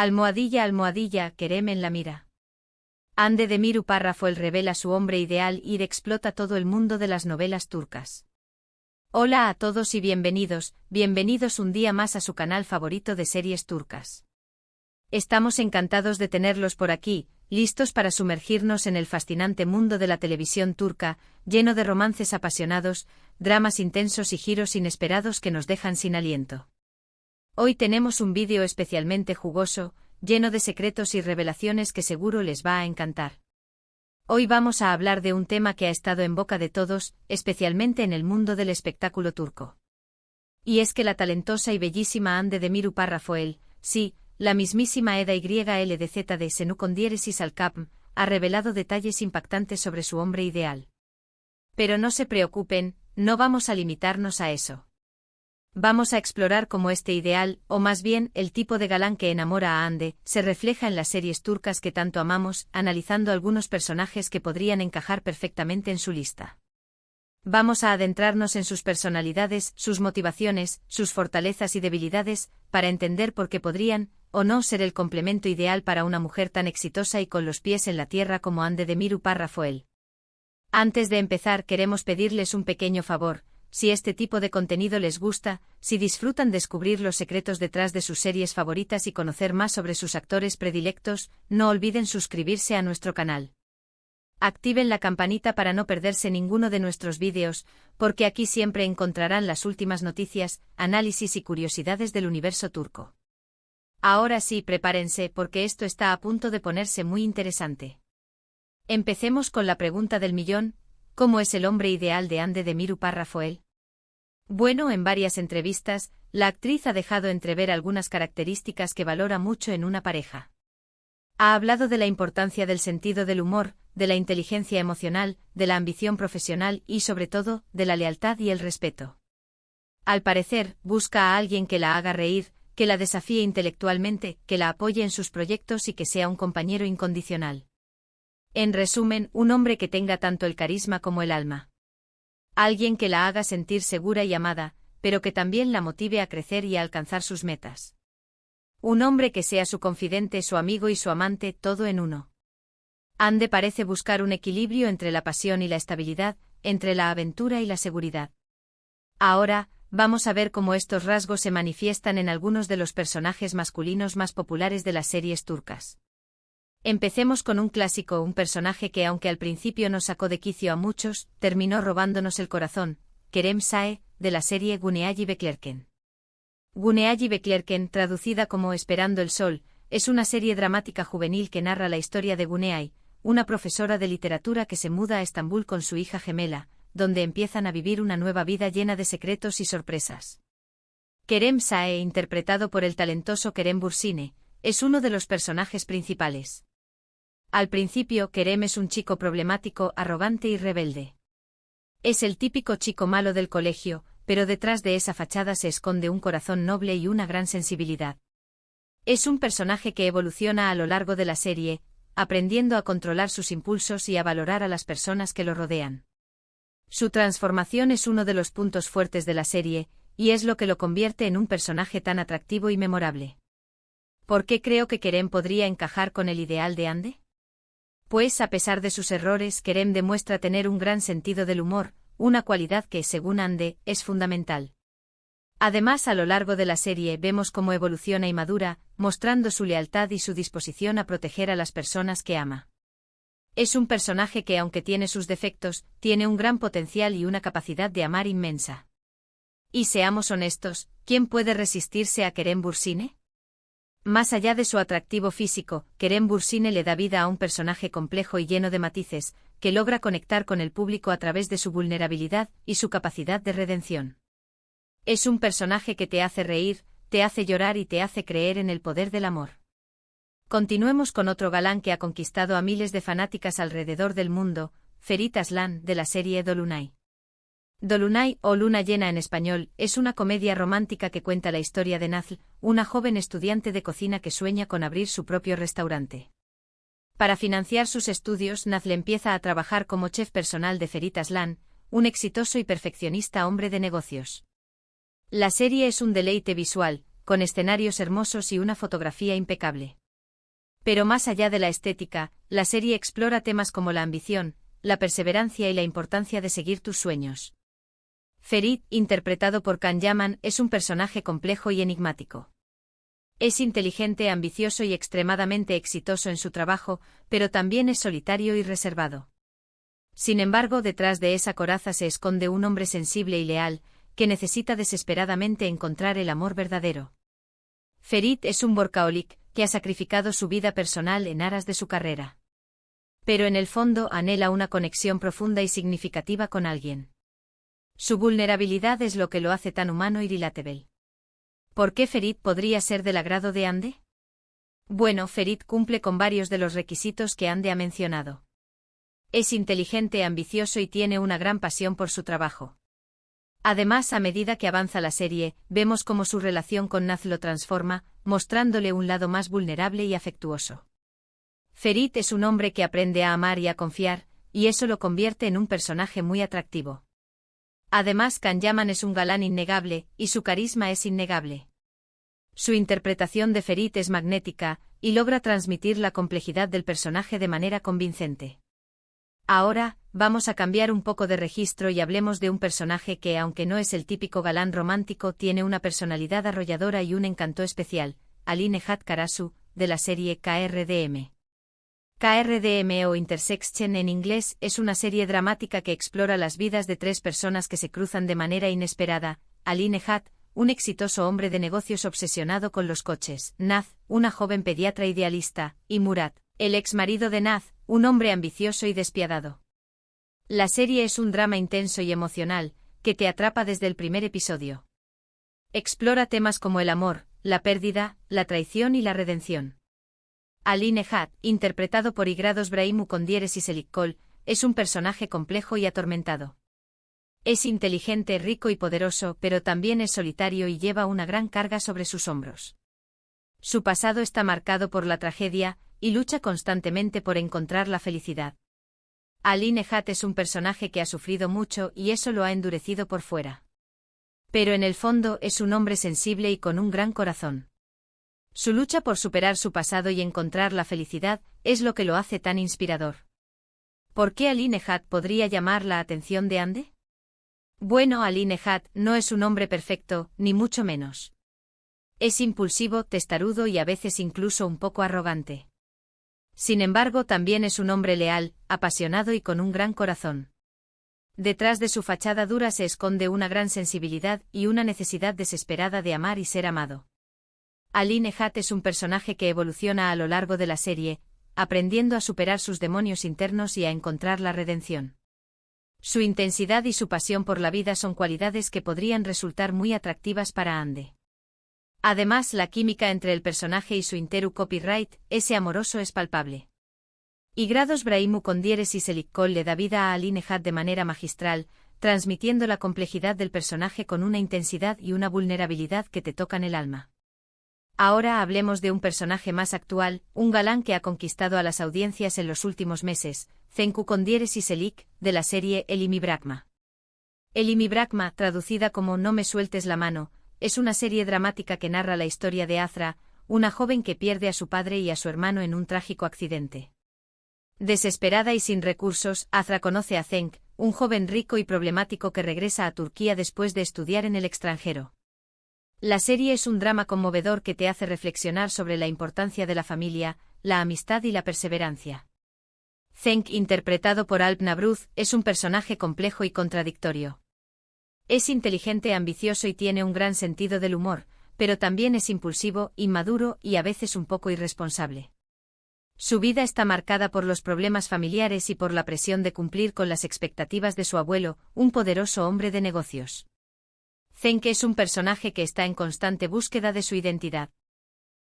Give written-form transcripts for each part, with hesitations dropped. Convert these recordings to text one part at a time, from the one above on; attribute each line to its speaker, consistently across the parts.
Speaker 1: Almohadilla, almohadilla, Kerem en la mira. Hande Demiru Párrafo revela su hombre ideal y explota todo el mundo de las novelas turcas. Hola a todos y bienvenidos un día más a su canal favorito de series turcas. Estamos encantados de tenerlos por aquí, listos para sumergirnos en el fascinante mundo de la televisión turca, lleno de romances apasionados, dramas intensos y giros inesperados que nos dejan sin aliento. Hoy tenemos un vídeo especialmente jugoso, lleno de secretos y revelaciones que seguro les va a encantar. Hoy vamos a hablar de un tema que ha estado en boca de todos, especialmente en el mundo del espectáculo turco. Y es que la talentosa y bellísima Hande Demiru Párrafo sí, la mismísima Eda YLDZ de Senukondiresis Alkapm, ha revelado detalles impactantes sobre su hombre ideal. Pero no se preocupen, no vamos a limitarnos a eso. Vamos a explorar cómo este ideal, o más bien, el tipo de galán que enamora a Hande, se refleja en las series turcas que tanto amamos, analizando algunos personajes que podrían encajar perfectamente en su lista. Vamos a adentrarnos en sus personalidades, sus motivaciones, sus fortalezas y debilidades, para entender por qué podrían, o no, ser el complemento ideal para una mujer tan exitosa y con los pies en la tierra como Hande Demiru Párrafo. Antes de empezar, queremos pedirles un pequeño favor. Si este tipo de contenido les gusta, si disfrutan descubrir los secretos detrás de sus series favoritas y conocer más sobre sus actores predilectos, no olviden suscribirse a nuestro canal. Activen la campanita para no perderse ninguno de nuestros vídeos, porque aquí siempre encontrarán las últimas noticias, análisis y curiosidades del universo turco. Ahora sí, prepárense porque esto está a punto de ponerse muy interesante. Empecemos con la pregunta del millón. ¿Cómo es el hombre ideal de Hande Demiru Párrafo? Bueno, en varias entrevistas, la actriz ha dejado entrever algunas características que valora mucho en una pareja. Ha hablado de la importancia del sentido del humor, de la inteligencia emocional, de la ambición profesional y, sobre todo, de la lealtad y el respeto. Al parecer, busca a alguien que la haga reír, que la desafíe intelectualmente, que la apoye en sus proyectos y que sea un compañero incondicional. En resumen, un hombre que tenga tanto el carisma como el alma. Alguien que la haga sentir segura y amada, pero que también la motive a crecer y a alcanzar sus metas. Un hombre que sea su confidente, su amigo y su amante, todo en uno. Hande parece buscar un equilibrio entre la pasión y la estabilidad, entre la aventura y la seguridad. Ahora, vamos a ver cómo estos rasgos se manifiestan en algunos de los personajes masculinos más populares de las series turcas. Empecemos con un clásico, un personaje que aunque al principio nos sacó de quicio a muchos, terminó robándonos el corazón, Kerem Sae, de la serie Güneşi Beklerken. Güneşi Beklerken, traducida como Esperando el Sol, es una serie dramática juvenil que narra la historia de Güney, una profesora de literatura que se muda a Estambul con su hija gemela, donde empiezan a vivir una nueva vida llena de secretos y sorpresas. Kerem Sae, interpretado por el talentoso Kerem Bürsin, es uno de los personajes principales. Al principio, Kerem es un chico problemático, arrogante y rebelde. Es el típico chico malo del colegio, pero detrás de esa fachada se esconde un corazón noble y una gran sensibilidad. Es un personaje que evoluciona a lo largo de la serie, aprendiendo a controlar sus impulsos y a valorar a las personas que lo rodean. Su transformación es uno de los puntos fuertes de la serie, y es lo que lo convierte en un personaje tan atractivo y memorable. ¿Por qué creo que Kerem podría encajar con el ideal de Hande? Pues a pesar de sus errores, Kerem demuestra tener un gran sentido del humor, una cualidad que, según Hande, es fundamental. Además, a lo largo de la serie vemos cómo evoluciona y madura, mostrando su lealtad y su disposición a proteger a las personas que ama. Es un personaje que, aunque tiene sus defectos, tiene un gran potencial y una capacidad de amar inmensa. Y seamos honestos, ¿quién puede resistirse a Kerem Bürsin? Más allá de su atractivo físico, Kerem Bürsin le da vida a un personaje complejo y lleno de matices, que logra conectar con el público a través de su vulnerabilidad y su capacidad de redención. Es un personaje que te hace reír, te hace llorar y te hace creer en el poder del amor. Continuemos con otro galán que ha conquistado a miles de fanáticas alrededor del mundo, Ferit Aslan, de la serie Dolunay. Dolunay, o Luna Llena en español, es una comedia romántica que cuenta la historia de Nazlı, una joven estudiante de cocina que sueña con abrir su propio restaurante. Para financiar sus estudios, Nazlı empieza a trabajar como chef personal de Ferit Aslan, un exitoso y perfeccionista hombre de negocios. La serie es un deleite visual, con escenarios hermosos y una fotografía impecable. Pero más allá de la estética, la serie explora temas como la ambición, la perseverancia y la importancia de seguir tus sueños. Ferit, interpretado por Can Yaman, es un personaje complejo y enigmático. Es inteligente, ambicioso y extremadamente exitoso en su trabajo, pero también es solitario y reservado. Sin embargo, detrás de esa coraza se esconde un hombre sensible y leal, que necesita desesperadamente encontrar el amor verdadero. Ferit es un workaholic, que ha sacrificado su vida personal en aras de su carrera. Pero en el fondo anhela una conexión profunda y significativa con alguien. Su vulnerabilidad es lo que lo hace tan humano y relatable. ¿Por qué Ferit podría ser del agrado de Ande? Bueno, Ferit cumple con varios de los requisitos que Ande ha mencionado. Es inteligente, ambicioso y tiene una gran pasión por su trabajo. Además, a medida que avanza la serie, vemos cómo su relación con Naz lo transforma, mostrándole un lado más vulnerable y afectuoso. Ferit es un hombre que aprende a amar y a confiar, y eso lo convierte en un personaje muy atractivo. Además, Can Yaman es un galán innegable, y su carisma es innegable. Su interpretación de Ferit es magnética, y logra transmitir la complejidad del personaje de manera convincente. Ahora, vamos a cambiar un poco de registro y hablemos de un personaje que, aunque no es el típico galán romántico, tiene una personalidad arrolladora y un encanto especial, Ali Nehat Karasu, de la serie KRDM. KRDM o Intersection en inglés es una serie dramática que explora las vidas de tres personas que se cruzan de manera inesperada: Ali Nehat, un exitoso hombre de negocios obsesionado con los coches; Naz, una joven pediatra idealista; y Murat, el ex marido de Naz, un hombre ambicioso y despiadado. La serie es un drama intenso y emocional, que te atrapa desde el primer episodio. Explora temas como el amor, la pérdida, la traición y la redención. Ali Nehat, interpretado por Igrados Brahim Condieres y Selikkol, es un personaje complejo y atormentado. Es inteligente, rico y poderoso, pero también es solitario y lleva una gran carga sobre sus hombros. Su pasado está marcado por la tragedia, y lucha constantemente por encontrar la felicidad. Ali Nehat es un personaje que ha sufrido mucho y eso lo ha endurecido por fuera. Pero en el fondo es un hombre sensible y con un gran corazón. Su lucha por superar su pasado y encontrar la felicidad es lo que lo hace tan inspirador. ¿Por qué Ali Nehat podría llamar la atención de Ande? Bueno, Ali Nehat no es un hombre perfecto, ni mucho menos. Es impulsivo, testarudo y a veces incluso un poco arrogante. Sin embargo, también es un hombre leal, apasionado y con un gran corazón. Detrás de su fachada dura se esconde una gran sensibilidad y una necesidad desesperada de amar y ser amado. Ali Nehat es un personaje que evoluciona a lo largo de la serie, aprendiendo a superar sus demonios internos y a encontrar la redención. Su intensidad y su pasión por la vida son cualidades que podrían resultar muy atractivas para Ande. Además, la química entre el personaje y su interu copyright, ese amoroso, es palpable. Igrados Brahim Condieres y Selikkol le da vida a Ali Nehat de manera magistral, transmitiendo la complejidad del personaje con una intensidad y una vulnerabilidad que te tocan el alma. Ahora hablemos de un personaje más actual, un galán que ha conquistado a las audiencias en los últimos meses, Cenku Condieres y Selik, de la serie Elimi Brakma. Elimi Brakma, traducida como No me sueltes la mano, es una serie dramática que narra la historia de Azra, una joven que pierde a su padre y a su hermano en un trágico accidente. Desesperada y sin recursos, Azra conoce a Cenk, un joven rico y problemático que regresa a Turquía después de estudiar en el extranjero. La serie es un drama conmovedor que te hace reflexionar sobre la importancia de la familia, la amistad y la perseverancia. Cenk, interpretado por Alp Nabruz, es un personaje complejo y contradictorio. Es inteligente, ambicioso y tiene un gran sentido del humor, pero también es impulsivo, inmaduro y a veces un poco irresponsable. Su vida está marcada por los problemas familiares y por la presión de cumplir con las expectativas de su abuelo, un poderoso hombre de negocios. Cenk es un personaje que está en constante búsqueda de su identidad.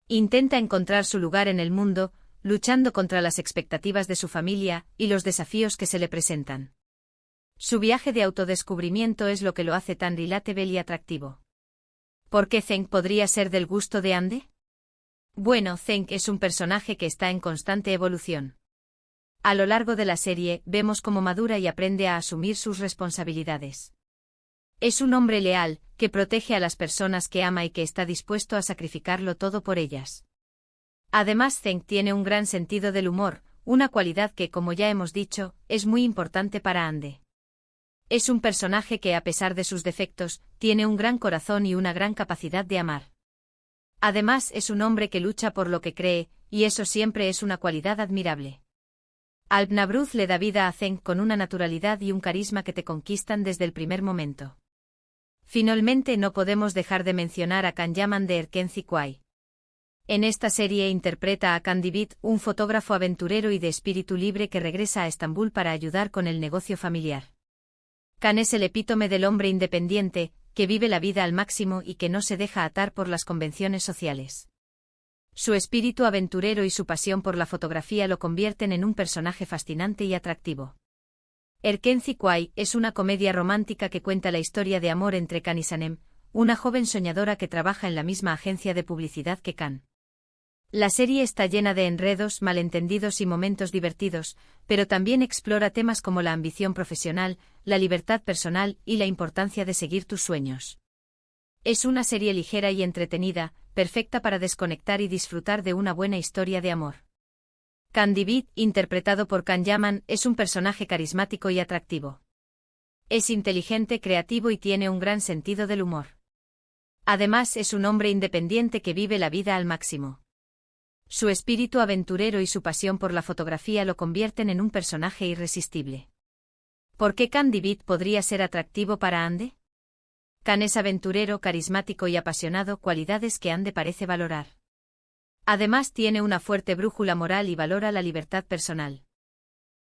Speaker 1: Intenta encontrar su lugar en el mundo, luchando contra las expectativas de su familia y los desafíos que se le presentan. Su viaje de autodescubrimiento es lo que lo hace tan relatable y atractivo. ¿Por qué Cenk podría ser del gusto de Ande? Bueno, Cenk es un personaje que está en constante evolución. A lo largo de la serie, vemos cómo madura y aprende a asumir sus responsabilidades. Es un hombre leal, que protege a las personas que ama y que está dispuesto a sacrificarlo todo por ellas. Además, Zeng tiene un gran sentido del humor, una cualidad que, como ya hemos dicho, es muy importante para Ande. Es un personaje que, a pesar de sus defectos, tiene un gran corazón y una gran capacidad de amar. Además, es un hombre que lucha por lo que cree, y eso siempre es una cualidad admirable. Alp-Nabruz le da vida a Zeng con una naturalidad y un carisma que te conquistan desde el primer momento. Finalmente, no podemos dejar de mencionar a Kanyaman de Erkenci Kwai. En esta serie interpreta a Kandibit, un fotógrafo aventurero y de espíritu libre que regresa a Estambul para ayudar con el negocio familiar. Kan es el epítome del hombre independiente, que vive la vida al máximo y que no se deja atar por las convenciones sociales. Su espíritu aventurero y su pasión por la fotografía lo convierten en un personaje fascinante y atractivo. Erkenci Kwai es una comedia romántica que cuenta la historia de amor entre Kan y Sanem, una joven soñadora que trabaja en la misma agencia de publicidad que Kan. La serie está llena de enredos, malentendidos y momentos divertidos, pero también explora temas como la ambición profesional, la libertad personal y la importancia de seguir tus sueños. Es una serie ligera y entretenida, perfecta para desconectar y disfrutar de una buena historia de amor. Kandibit, interpretado por Kanyaman, es un personaje carismático y atractivo. Es inteligente, creativo y tiene un gran sentido del humor. Además, es un hombre independiente que vive la vida al máximo. Su espíritu aventurero y su pasión por la fotografía lo convierten en un personaje irresistible. ¿Por qué Kandibit podría ser atractivo para Ande? Kan es aventurero, carismático y apasionado, cualidades que Ande parece valorar. Además, tiene una fuerte brújula moral y valora la libertad personal.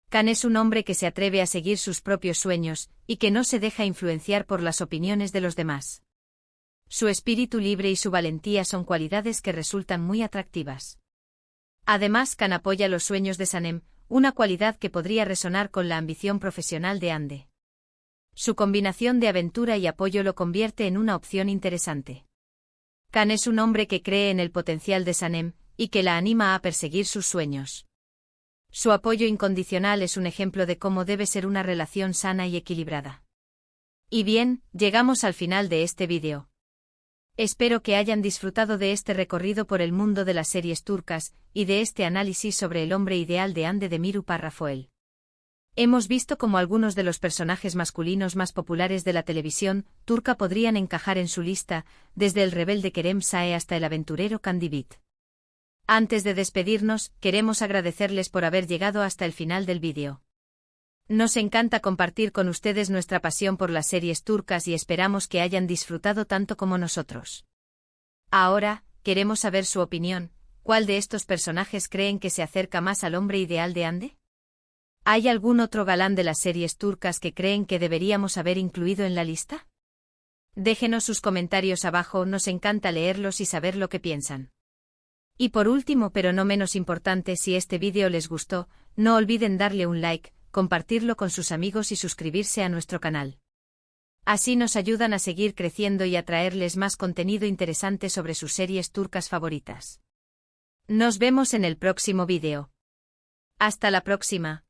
Speaker 1: Kan es un hombre que se atreve a seguir sus propios sueños, y que no se deja influenciar por las opiniones de los demás. Su espíritu libre y su valentía son cualidades que resultan muy atractivas. Además, Kan apoya los sueños de Sanem, una cualidad que podría resonar con la ambición profesional de Ande. Su combinación de aventura y apoyo lo convierte en una opción interesante. Kan es un hombre que cree en el potencial de Sanem, y que la anima a perseguir sus sueños. Su apoyo incondicional es un ejemplo de cómo debe ser una relación sana y equilibrada. Y bien, llegamos al final de este vídeo. Espero que hayan disfrutado de este recorrido por el mundo de las series turcas, y de este análisis sobre el hombre ideal de Ande Demiru Parrafoel. Hemos visto cómo algunos de los personajes masculinos más populares de la televisión turca podrían encajar en su lista, desde el rebelde Kerem Sae hasta el aventurero Kandibit. Antes de despedirnos, queremos agradecerles por haber llegado hasta el final del vídeo. Nos encanta compartir con ustedes nuestra pasión por las series turcas y esperamos que hayan disfrutado tanto como nosotros. Ahora, queremos saber su opinión. ¿Cuál de estos personajes creen que se acerca más al hombre ideal de Ande? ¿Hay algún otro galán de las series turcas que creen que deberíamos haber incluido en la lista? Déjenos sus comentarios abajo, nos encanta leerlos y saber lo que piensan. Y por último, pero no menos importante, si este vídeo les gustó, no olviden darle un like, compartirlo con sus amigos y suscribirse a nuestro canal. Así nos ayudan a seguir creciendo y a traerles más contenido interesante sobre sus series turcas favoritas. Nos vemos en el próximo vídeo. Hasta la próxima.